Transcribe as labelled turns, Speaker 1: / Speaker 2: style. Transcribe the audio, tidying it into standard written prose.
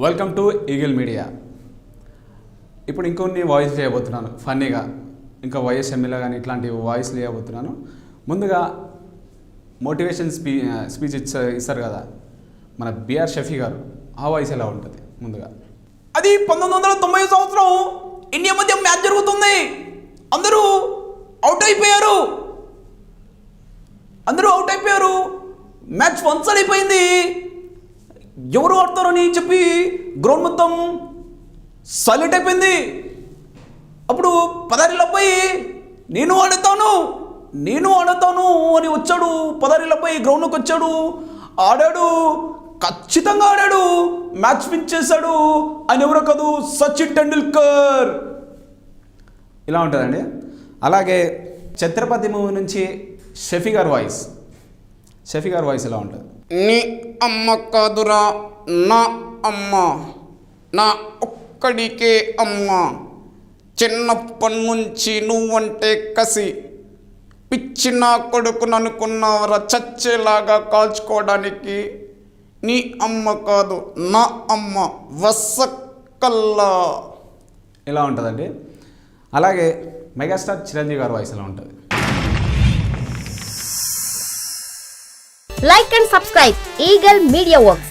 Speaker 1: Welcome to eagle media. ఇప్పుడు ఇంకొన్ని voice చేయబోతున్నాను ఫన్నీగా, ఇంకా వైఎస్ఎంఏలో కానీ ఇట్లాంటి వాయిస్లు చేయబోతున్నాను. ముందుగా మోటివేషన్ స్పీచ్ ఇస్తారు కదా మన బిఆర్ షఫీ గారు, ఆ వాయిస్ ఎలా ఉంటుంది ముందుగా.
Speaker 2: అది 1990 సంవత్సరం ఇండియా మధ్య మ్యాచ్ జరుగుతుంది. అందరూ అవుట్ అయిపోయారు. మ్యాచ్ వన్స్ అయిపోయింది. ఎవరు ఆడతారని చెప్పి గ్రౌండ్ మొత్తం సైలెంట్ అయిపోయింది. అప్పుడు పదారిల అబ్బాయి నేను ఆడతాను అని వచ్చాడు. పదారిల అబ్బాయి గ్రౌండ్లోకి వచ్చాడు, ఆడాడు, ఖచ్చితంగా ఆడాడు, మ్యాచ్ విన్ చేశాడు. ఆయన ఎవరో కాదు, సచిన్ టెండూల్కర్.
Speaker 1: ఇలా ఉంటుందండి. అలాగే ఛత్రపతి మూవీ నుంచి షఫీ గారి వాయిస్ ఎలా ఉంటుంది.
Speaker 3: నీ అమ్మ కాదురా నా అమ్మ, నా ఒక్కడికే అమ్మ. చిన్నప్పటి నుంచి నువ్వంటే కసి, పిచ్చి నా కొడుకును అనుకున్నావరా చచ్చేలాగా కాల్చుకోవడానికి. నీ అమ్మ కాదు నా అమ్మ వసక్కల్లా.
Speaker 1: ఇలా ఉంటుందండి. అలాగే మెగాస్టార్ చిరంజీవి గారి వాయిస్ ఎలా ఉంటుంది.
Speaker 4: Like and subscribe Eagle Media Works.